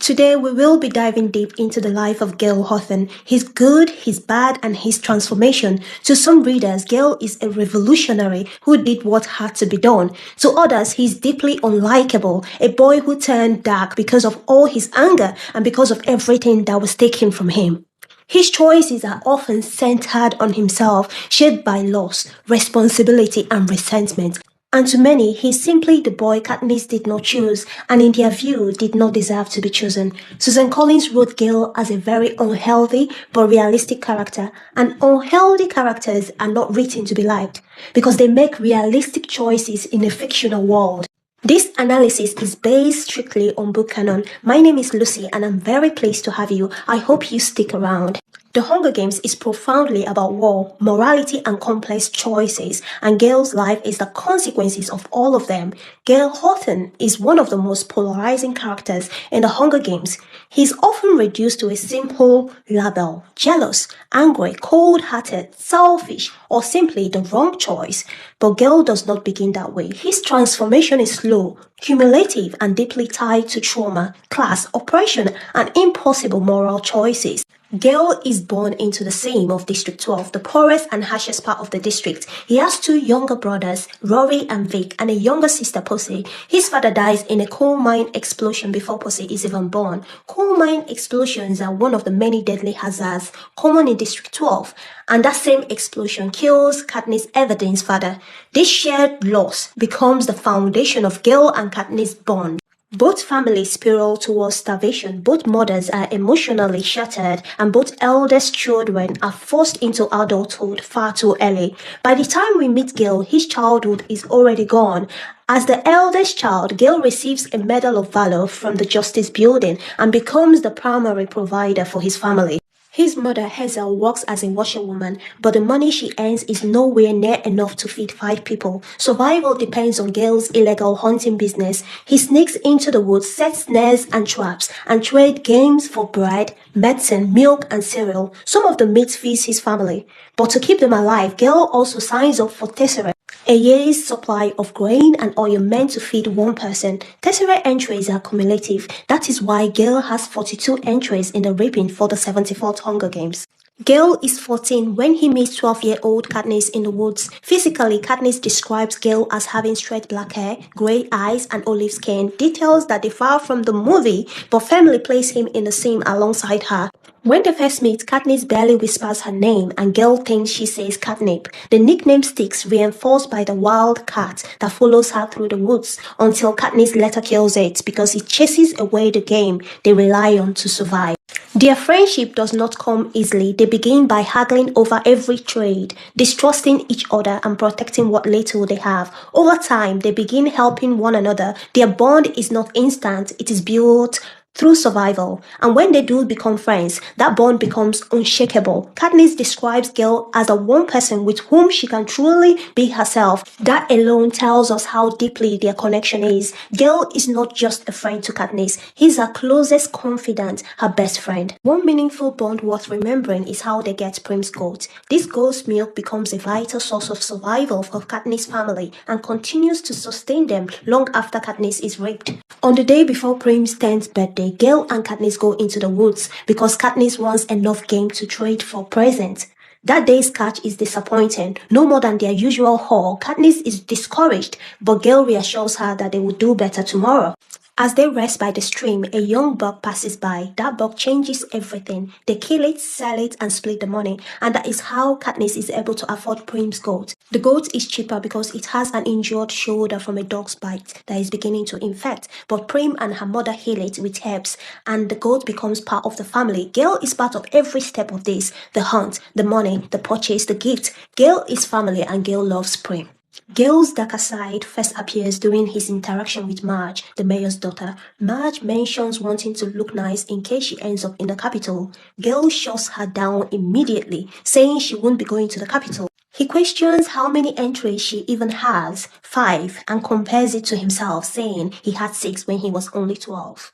Today we will be diving deep into the life of Gale Hawthorne, his good, his bad, and his transformation. To some readers, Gale is a revolutionary who did what had to be done. To others, he's deeply unlikable, a boy who turned dark because of all his anger and because of everything that was taken from him. His choices are often centered on himself, shaped by loss, responsibility, and resentment. And to many, he's simply the boy Katniss did not choose, and in their view, did not deserve to be chosen. Susan Collins wrote Gale as a very unhealthy but realistic character, and unhealthy characters are not written to be liked, because they make realistic choices in a fictional world. This analysis is based strictly on book canon. My name is Lucy and I'm very pleased to have you. I hope you stick around. The Hunger Games is profoundly about war, morality, and complex choices, and Gale's life is the consequences of all of them. Gale Hawthorne is one of the most polarizing characters in the Hunger Games. He's often reduced to a simple label: jealous, angry, cold-hearted, selfish, or simply the wrong choice. But Gale does not begin that way. His transformation is slow, cumulative, and deeply tied to trauma, class, oppression, and impossible moral choices. Gale is born into the same of District 12, the poorest and harshest part of the district. He has two younger brothers, Rory and Vic, and a younger sister, Pussy. His father dies in a coal mine explosion before Pussy is even born. Coal mine explosions are one of the many deadly hazards common in District 12, and that same explosion kills Katniss Everdeen's father. This shared loss becomes the foundation of Gale and Katniss' bond. Both families spiral towards starvation, both mothers are emotionally shattered, and both eldest children are forced into adulthood far too early. By the time we meet Gale, his childhood is already gone. As the eldest child, Gale receives a Medal of Valor from the Justice Building and becomes the primary provider for his family. His mother, Hazel, works as a washerwoman, but the money she earns is nowhere near enough to feed 5 people. Survival depends on Gale's illegal hunting business. He sneaks into the woods, sets snares and traps, and trades games for bread, medicine, milk, and cereal. Some of the meat feeds his family. But to keep them alive, Gale also signs up for Tesseract, a year's supply of grain and oil meant to feed one person. Tesseract entries are cumulative. That is why Gale has 42 entries in the reaping for the 74th Hunger Games. Gale is 14 when he meets 12-year-old Katniss in the woods. Physically, Katniss describes Gale as having straight black hair, grey eyes, and olive skin, details that differ from the movie, but firmly place him in the same alongside her. When they first meet, Katniss barely whispers her name, and Gale thinks she says catnip. The nickname sticks, reinforced by the wild cat that follows her through the woods, until Katniss later kills it because it chases away the game they rely on to survive. Their friendship does not come easily. They begin by haggling over every trade, distrusting each other and protecting what little they have. Over time, they begin helping one another. Their bond is not instant, it is built through survival, and when they do become friends, that bond becomes unshakable. Katniss describes Gale as the one person with whom she can truly be herself. That alone tells us how deeply their connection is. Gale is not just a friend to Katniss, he's her closest confidant, her best friend. One meaningful bond worth remembering is how they get Prim's goat. This goat's milk becomes a vital source of survival for Katniss' family and continues to sustain them long after Katniss is raped. On the day before Prim's 10th birthday, Gale and Katniss go into the woods because Katniss wants enough game to trade for presents. That day's catch is disappointing, no more than their usual haul. Katniss is discouraged, but Gale reassures her that they will do better tomorrow. As they rest by the stream, a young buck passes by. That buck changes everything. They kill it, sell it, and split the money. And that is how Katniss is able to afford Prim's goat. The goat is cheaper because it has an injured shoulder from a dog's bite that is beginning to infect. But Prim and her mother heal it with herbs, and the goat becomes part of the family. Gale is part of every step of this. The hunt, the money, the purchase, the gift. Gale is family, and Gale loves Prim. Gale's darker side first appears during his interaction with Marge, the mayor's daughter. Marge mentions wanting to look nice in case she ends up in the capital. Gale shuts her down immediately, saying she won't be going to the capital. He questions how many entries she even has, 5, and compares it to himself, saying he had 6 when he was only 12.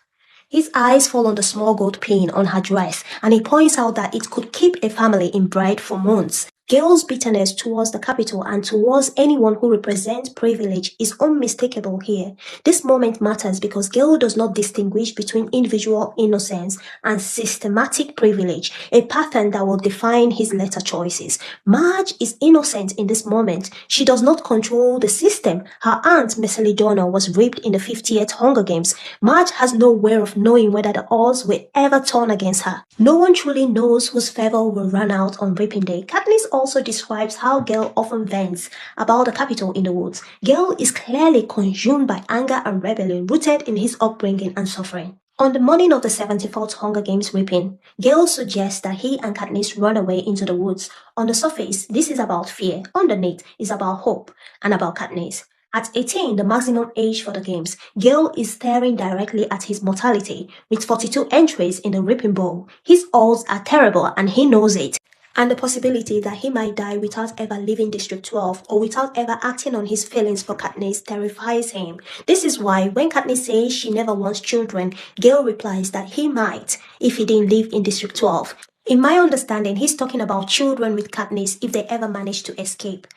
His eyes fall on the small gold pin on her dress, and he points out that it could keep a family in bread for months. Gale's bitterness towards the capital and towards anyone who represents privilege is unmistakable here. This moment matters because Gale does not distinguish between individual innocence and systematic privilege, a pattern that will define his later choices. Marge is innocent in this moment. She does not control the system. Her aunt, Messalidona, was raped in the 50th Hunger Games. Marge has no way of knowing whether the odds will ever turn against her. No one truly knows whose favor will run out on Reaping Day. Katniss also describes how Gale often vents about the capital in the woods. Gale is clearly consumed by anger and rebellion rooted in his upbringing and suffering. On the morning of the 74th Hunger Games Reaping, Gale suggests that he and Katniss run away into the woods. On the surface, this is about fear. Underneath is about hope and about Katniss. At 18, the maximum age for the games, Gale is staring directly at his mortality. With 42 entries in the Reaping Bowl, his odds are terrible and he knows it. And the possibility that he might die without ever leaving District 12 or without ever acting on his feelings for Katniss terrifies him. This is why when Katniss says she never wants children, Gale replies that he might if he didn't live in District 12. In my understanding, he's talking about children with Katniss if they ever manage to escape.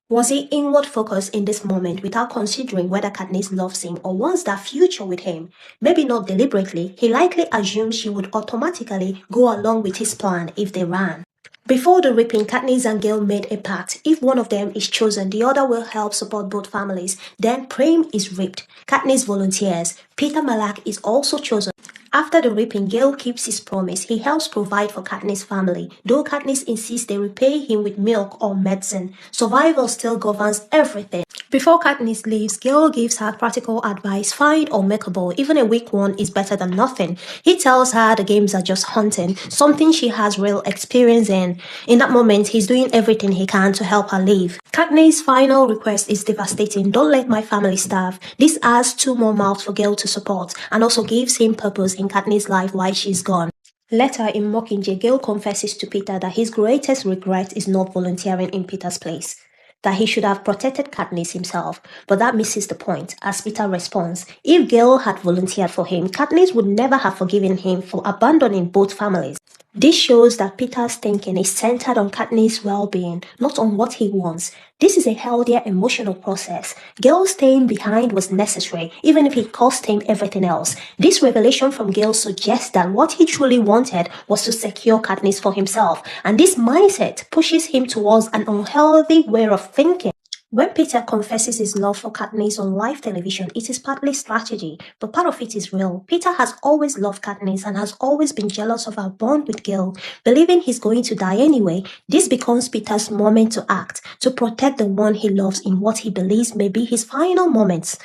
Was he inward focused in this moment without considering whether Katniss loves him or wants that future with him? Maybe not deliberately, he likely assumed she would automatically go along with his plan if they ran. Before the Reaping, Katniss and Gale made a pact. If one of them is chosen, the other will help support both families. Then Prim is raped. Katniss volunteers. Peter Malak is also chosen. After the Reaping, Gale keeps his promise. He helps provide for Katniss' family. Though Katniss insists they repay him with milk or medicine, survival still governs everything. Before Katniss leaves, Gale gives her practical advice: find or make a ball. Even a weak one is better than nothing. He tells her the games are just hunting, something she has real experience in. In that moment, he's doing everything he can to help her leave. Katniss' final request is devastating. Don't let my family starve. This adds 2 more mouths for Gale to support and also gives him purpose in Katniss' life while she's gone. Later in Mockingjay, Gale confesses to Peter that his greatest regret is not volunteering in Peter's place, that he should have protected Katniss himself, but that misses the point, as Peter responds. If Gale had volunteered for him, Katniss would never have forgiven him for abandoning both families. This shows that Peter's thinking is centered on Katniss' well-being, not on what he wants. This is a healthier emotional process. Gale staying behind was necessary, even if it cost him everything else. This revelation from Gale suggests that what he truly wanted was to secure Katniss for himself, and this mindset pushes him towards an unhealthy way of thinking. When Peter confesses his love for Katniss on live television, it is partly strategy, but part of it is real. Peter has always loved Katniss and has always been jealous of her bond with Gale. Believing he's going to die anyway, this becomes Peter's moment to act, to protect the one he loves in what he believes may be his final moments.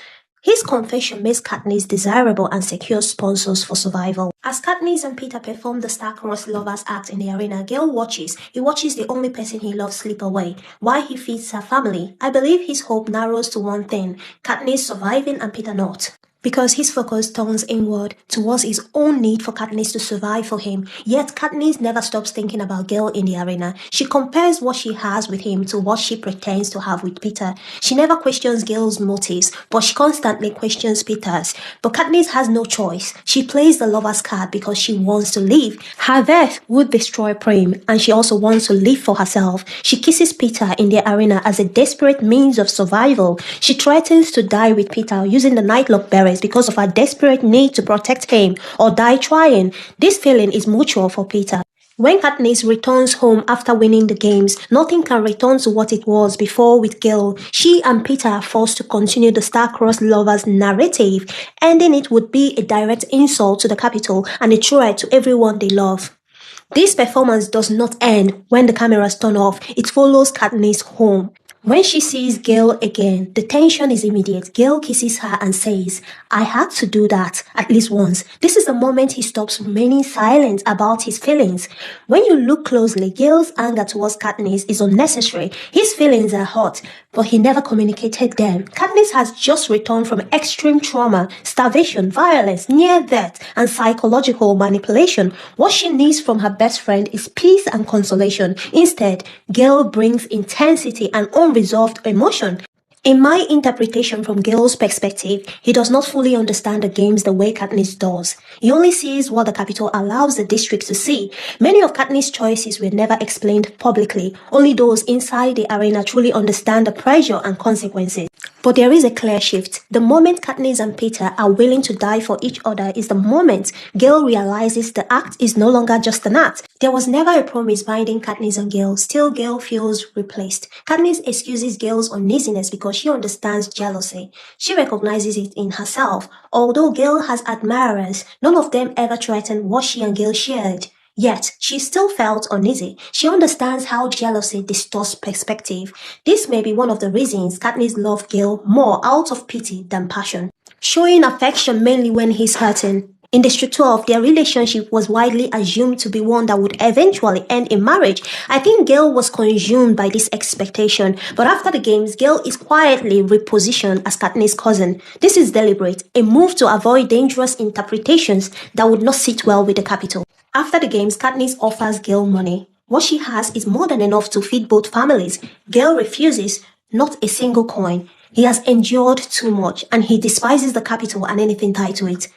His confession makes Katniss desirable and secures sponsors for survival. As Katniss and Peter perform the star-crossed lovers act in the arena, Gale watches. He watches the only person he loves slip away, while he feeds her family. I believe his hope narrows to one thing: Katniss surviving and Peter not. Because his focus turns inward towards his own need for Katniss to survive for him. Yet Katniss never stops thinking about Gale in the arena. She compares what she has with him to what she pretends to have with Peter. She never questions Gale's motives, but she constantly questions Peter's. But Katniss has no choice. She plays the lover's card because she wants to live. Her death would destroy Prim, and she also wants to live for herself. She kisses Peter in the arena as a desperate means of survival. She threatens to die with Peter using the nightlock berry because of her desperate need to protect him or die trying. This feeling is mutual for Peter. When Katniss returns home after winning the games, nothing can return to what it was before with Gale. She and Peter are forced to continue the star-crossed lovers narrative. Ending it would be a direct insult to the capital and a threat to everyone they love. This performance does not end when the cameras turn off. It follows Katniss home. When she sees Gale again, the tension is immediate. Gale kisses her and says, I had to do that at least once. This is the moment he stops remaining silent about his feelings. When you look closely, Gale's anger towards Katniss is unnecessary. His feelings are hot, but he never communicated them. Katniss has just returned from extreme trauma, starvation, violence, near death, and psychological manipulation. What she needs from her best friend is peace and consolation. Instead, Gale brings intensity and unresolved emotion. In my interpretation from Gale's perspective, he does not fully understand the games the way Katniss does. He only sees what the Capitol allows the district to see. Many of Katniss' choices were never explained publicly. Only those inside the arena truly understand the pressure and consequences. But there is a clear shift. The moment Katniss and Peter are willing to die for each other is the moment Gale realizes the act is no longer just an act. There was never a promise binding Katniss and Gale. Still, Gale feels replaced. Katniss excuses Gale's uneasiness because she understands jealousy. She recognizes it in herself. Although Gale has admirers, none of them ever threatened what she and Gale shared. Yet, she still felt uneasy. She understands how jealousy distorts perspective. This may be one of the reasons Katniss loved Gale more out of pity than passion, showing affection mainly when he's hurting. In District 12, their relationship was widely assumed to be one that would eventually end in marriage. I think Gale was consumed by this expectation, but after the games, Gale is quietly repositioned as Katniss' cousin. This is deliberate, a move to avoid dangerous interpretations that would not sit well with the Capitol. After the games, Katniss offers Gale money. What she has is more than enough to feed both families. Gale refuses, not a single coin. He has endured too much, and he despises the Capitol and anything tied to it.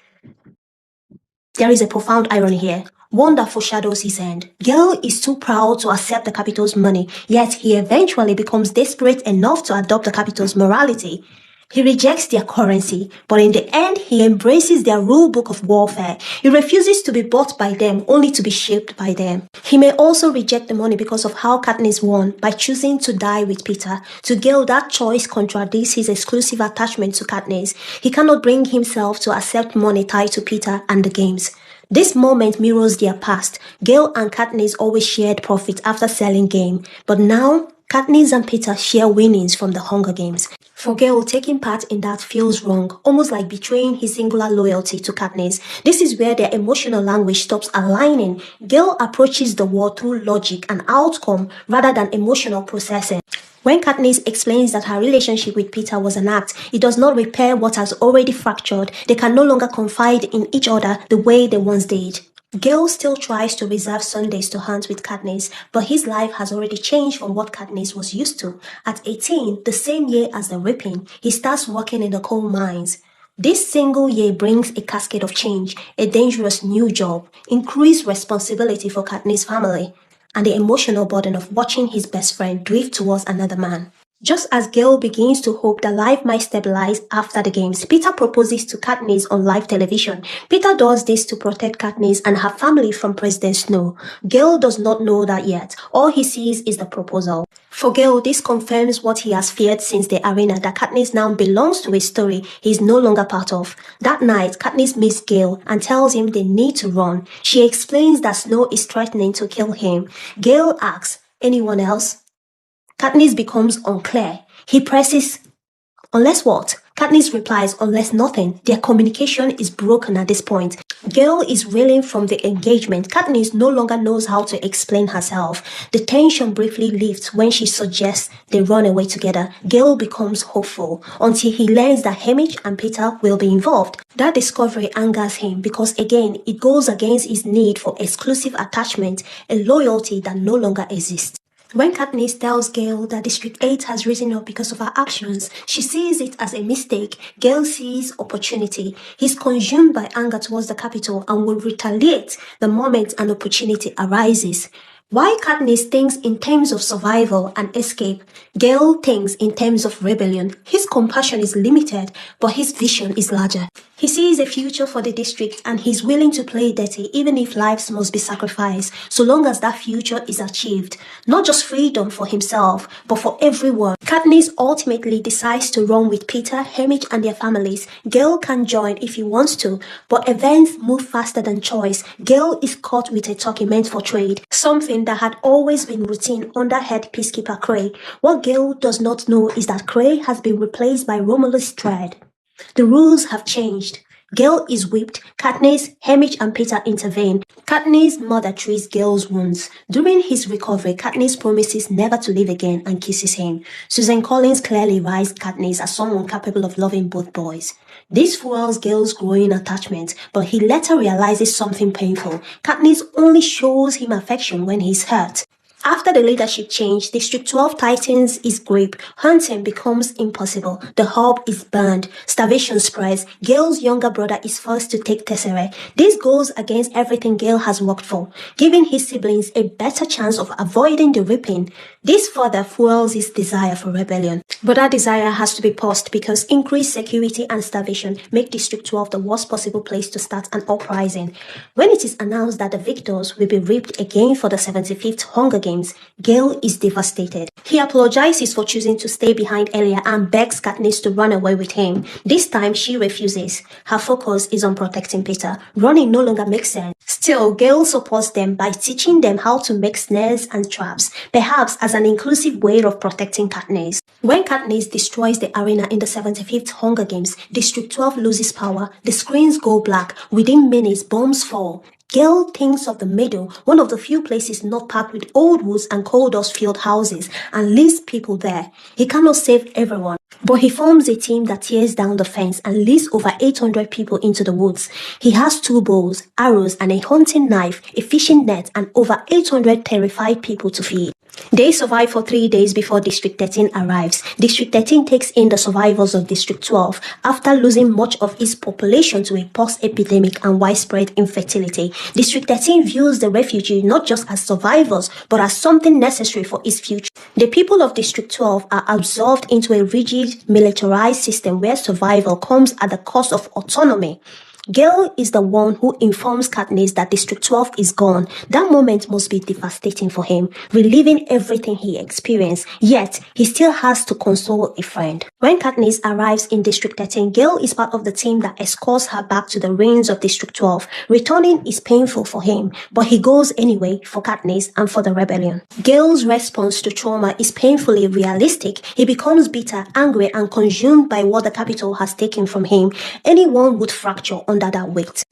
There is a profound irony here, one that foreshadows his end. Gale is too proud to accept the Capitol's money, yet he eventually becomes desperate enough to adopt the Capitol's morality. He rejects their currency, but in the end, he embraces their rule book of warfare. He refuses to be bought by them, only to be shaped by them. He may also reject the money because of how Katniss won, by choosing to die with Peter. To Gale, that choice contradicts his exclusive attachment to Katniss. He cannot bring himself to accept money tied to Peter and the games. This moment mirrors their past. Gale and Katniss always shared profit after selling game, but now Katniss and Peter share winnings from the Hunger Games. For Gale, taking part in that feels wrong, almost like betraying his singular loyalty to Katniss. This is where their emotional language stops aligning. Gale approaches the war through logic and outcome rather than emotional processing. When Katniss explains that her relationship with Peter was an act, it does not repair what has already fractured. They can no longer confide in each other the way they once did. Gale still tries to reserve Sundays to hunt with Katniss, but his life has already changed from what Katniss was used to. At 18, the same year as the ripping, he starts working in the coal mines. This single year brings a cascade of change, a dangerous new job, increased responsibility for Katniss' family, and the emotional burden of watching his best friend drift towards another man. Just as Gale begins to hope that life might stabilize after the games, Peter proposes to Katniss on live television. Peter does this to protect Katniss and her family from President Snow. Gale does not know that yet. All he sees is the proposal. For Gale, this confirms what he has feared since the arena, that Katniss now belongs to a story he is no longer part of. That night, Katniss meets Gale and tells him they need to run. She explains that Snow is threatening to kill him. Gale asks, "Anyone else?" Katniss becomes unclear. He presses, "Unless what?" Katniss replies, "Unless nothing." Their communication is broken at this point. Gale is reeling from the engagement. Katniss no longer knows how to explain herself. The tension briefly lifts when she suggests they run away together. Gale becomes hopeful until he learns that Haymitch and Peter will be involved. That discovery angers him because, again, it goes against his need for exclusive attachment, a loyalty that no longer exists. When Katniss tells Gale that District 8 has risen up because of her actions, she sees it as a mistake. Gale sees opportunity. He's consumed by anger towards the Capitol and will retaliate the moment an opportunity arises. While Katniss thinks in terms of survival and escape, Gale thinks in terms of rebellion. His compassion is limited, but his vision is larger. He sees a future for the district and he's willing to play dirty even if lives must be sacrificed, so long as that future is achieved. Not just freedom for himself, but for everyone. Katniss ultimately decides to run with Peter, Haymitch and their families. Gale can join if he wants to, but events move faster than choice. Gale is caught with a talkie meant for trade, something that had always been routine under head peacekeeper Cray. What Gale does not know is that Cray has been replaced by Romulus Stride. The rules have changed. Gale is whipped. Katniss, Haymitch and Peter intervene. Katniss' mother treats Gale's wounds. During his recovery, Katniss promises never to leave again and kisses him. Susan Collins clearly writes Katniss as someone capable of loving both boys. This fuels Gale's growing attachment, but he later realizes something painful. Katniss only shows him affection when he's hurt. After the leadership change, District 12 tightens its grip. Hunting becomes impossible. The hub is burned. Starvation spreads. Gale's younger brother is forced to take Tesseract. This goes against everything Gale has worked for, giving his siblings a better chance of avoiding the reaping. This further fuels his desire for rebellion. But that desire has to be paused because increased security and starvation make District 12 the worst possible place to start an uprising. When it is announced that the victors will be reaped again for the 75th Hunger Games, Gale is devastated. He apologizes for choosing to stay behind earlier and begs Katniss to run away with him. This time she refuses. Her focus is on protecting Peter. Running no longer makes sense. Still, Gale supports them by teaching them how to make snares and traps, perhaps as an inclusive way of protecting Katniss. When Katniss destroys the arena in the 75th Hunger Games, District 12 loses power, the screens go black, within minutes bombs fall. Gale thinks of the middle, one of the few places not packed with old woods and coal dust-filled houses, and leaves people there. He cannot save everyone, but he forms a team that tears down the fence and leads over 800 people into the woods. He has 2 bows, arrows, and a hunting knife, a fishing net, and over 800 terrified people to feed. They survive for 3 days before District 13 arrives. District 13 takes in the survivors of District 12 after losing much of its population to a pox epidemic and widespread infertility. District 13 views the refugees not just as survivors, but as something necessary for its future. The people of District 12 are absorbed into a rigid, militarized system where survival comes at the cost of autonomy. Gale is the one who informs Katniss that District 12 is gone. That moment must be devastating for him, reliving everything he experienced, yet he still has to console a friend. When Katniss arrives in District 13, Gale is part of the team that escorts her back to the ruins of District 12. Returning is painful for him, but he goes anyway for Katniss and for the rebellion. Gale's response to trauma is painfully realistic. He becomes bitter, angry, and consumed by what the Capitol has taken from him. Anyone would fracture under that weight.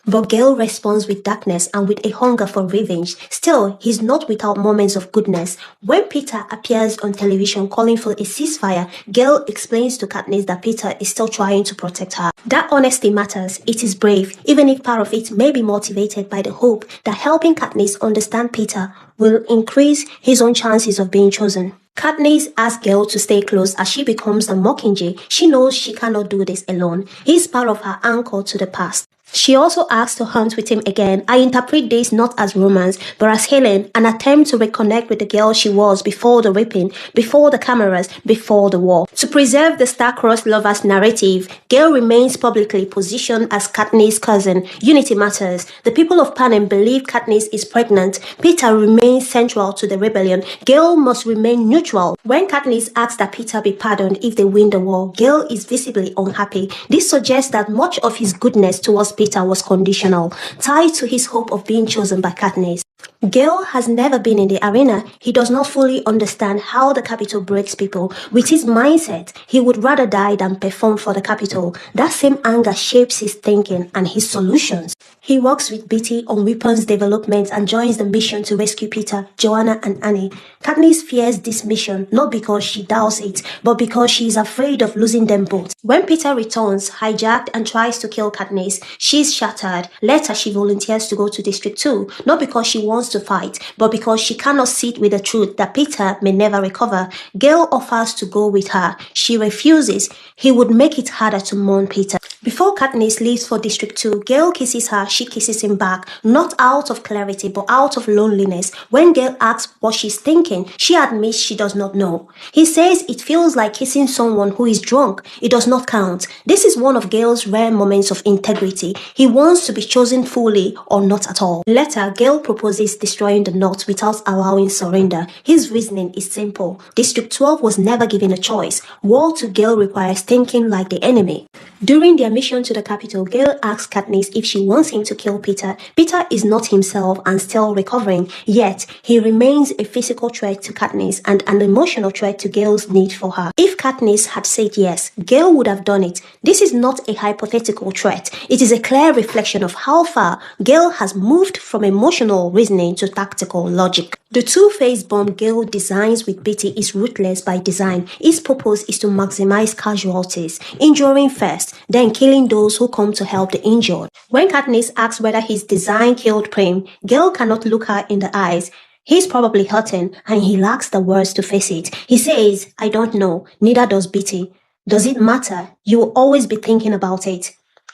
But Gale responds with darkness and with a hunger for revenge. Still, he's not without moments of goodness. When Peter appears on television calling for a ceasefire, Gale explains to Katniss that Peter is still trying to protect her. That honesty matters. It is brave, even if part of it may be motivated by the hope that helping Katniss understand Peter will increase his own chances of being chosen. Katniss asks Gale to stay close as she becomes the Mockingjay. She knows she cannot do this alone. He's part of her anchor to the past. She also asks to hunt with him again. I interpret this not as romance, but as healing, an attempt to reconnect with the girl she was before the raping, before the cameras, before the war. To preserve the star-crossed lovers narrative, Gale remains publicly positioned as Katniss' cousin. Unity matters. The people of Panem believe Katniss is pregnant. Peter remains central to the rebellion. Gale must remain neutral. When Katniss asks that Peter be pardoned if they win the war, Gale is visibly unhappy. This suggests that much of his goodness towards Peter was conditional, tied to his hope of being chosen by Katniss. Gale has never been in the arena. He does not fully understand how the Capitol breaks people. With his mindset, he would rather die than perform for the Capitol. That same anger shapes his thinking and his solutions. He works with Beatty on weapons development and joins the mission to rescue Peter, Joanna, and Annie. Katniss fears this mission not because she doubts it, but because she is afraid of losing them both. When Peter returns, hijacked and tries to kill Katniss, she is shattered. Later, she volunteers to go to District 2, not because she wants to fight, but because she cannot sit with the truth that Peter may never recover. Gale offers to go with her. She refuses. He would make it harder to mourn Peter. Before Katniss leaves for District 2, Gale kisses her. She kisses him back, not out of clarity, but out of loneliness. When Gale asks what she's thinking, she admits she does not know. He says it feels like kissing someone who is drunk. It does not count. This is one of Gale's rare moments of integrity. He wants to be chosen fully or not at all. Later, Gale proposes destroying the North without allowing surrender. His reasoning is simple. District 12 was never given a choice. War to Gale requires thinking like the enemy. During their mission to the Capitol, Gale asks Katniss if she wants him to kill Peter. Peter is not himself and still recovering, yet he remains a physical threat to Katniss and an emotional threat to Gale's need for her. If Katniss had said yes, Gale would have done it. This is not a hypothetical threat. It is a clear reflection of how far Gale has moved from emotional reasoning to tactical logic. The two-phase bomb Gale designs with Beatty is ruthless by design. Its purpose is to maximize casualties, injuring first, then killing those who come to help the injured. When Katniss asks whether his design killed Prim, Gale cannot look her in the eyes. He's probably hurting and he lacks the words to face it. He says, I don't know, neither does Beatty. Does it matter? You will always be thinking about it.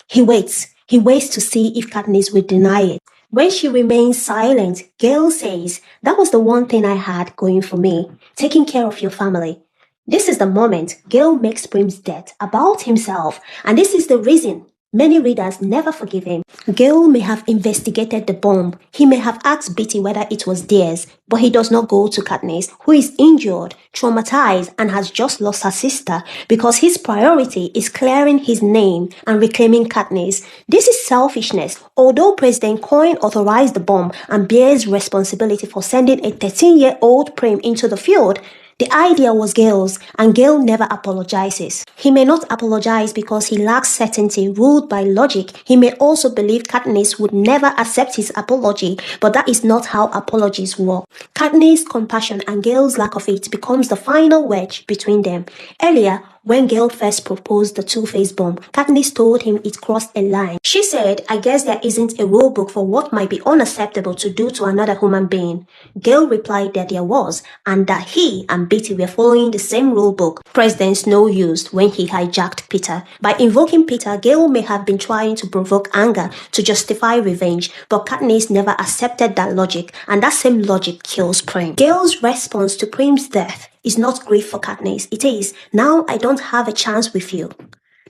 He waits. He waits to see if Katniss will deny it. When she remains silent, Gale says, that was the one thing I had going for me, taking care of your family. This is the moment Gale makes Prim's death about himself, and this is the reason many readers never forgive him. Gale may have investigated the bomb. He may have asked Beatty whether it was theirs, but he does not go to Katniss, who is injured, traumatized, and has just lost her sister, because his priority is clearing his name and reclaiming Katniss. This is selfishness. Although President Coin authorized the bomb and bears responsibility for sending a 13-year-old Prim into the field, the idea was Gale's, and Gale never apologizes. He may not apologize because he lacks certainty ruled by logic. He may also believe Katniss would never accept his apology, but that is not how apologies work. Katniss' compassion and Gale's lack of it becomes the final wedge between them. Earlier, when Gale first proposed the two-faced bomb, Katniss told him it crossed a line. She said, I guess there isn't a rule book for what might be unacceptable to do to another human being. Gale replied that there was, and that he and Beatty were following the same rule book President Snow used when he hijacked Peter. By invoking Peter, Gale may have been trying to provoke anger to justify revenge, but Katniss never accepted that logic, and that same logic kills Prim. Gale's response to Prim's death is not grief for Katniss. It is, now I don't have a chance with you.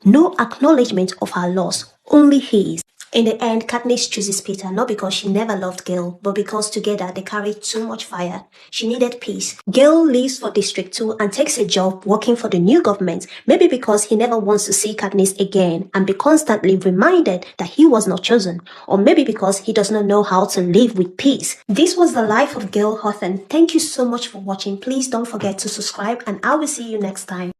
No acknowledgement of her loss, only his. In the end, Katniss chooses Peter not because she never loved Gale, but because together they carried too much fire. She needed peace. Gale leaves for District 2 and takes a job working for the new government, maybe because he never wants to see Katniss again and be constantly reminded that he was not chosen, or maybe because he does not know how to live with peace. This was the life of Gale Hawthorne. Thank you so much for watching. Please don't forget to subscribe and I will see you next time.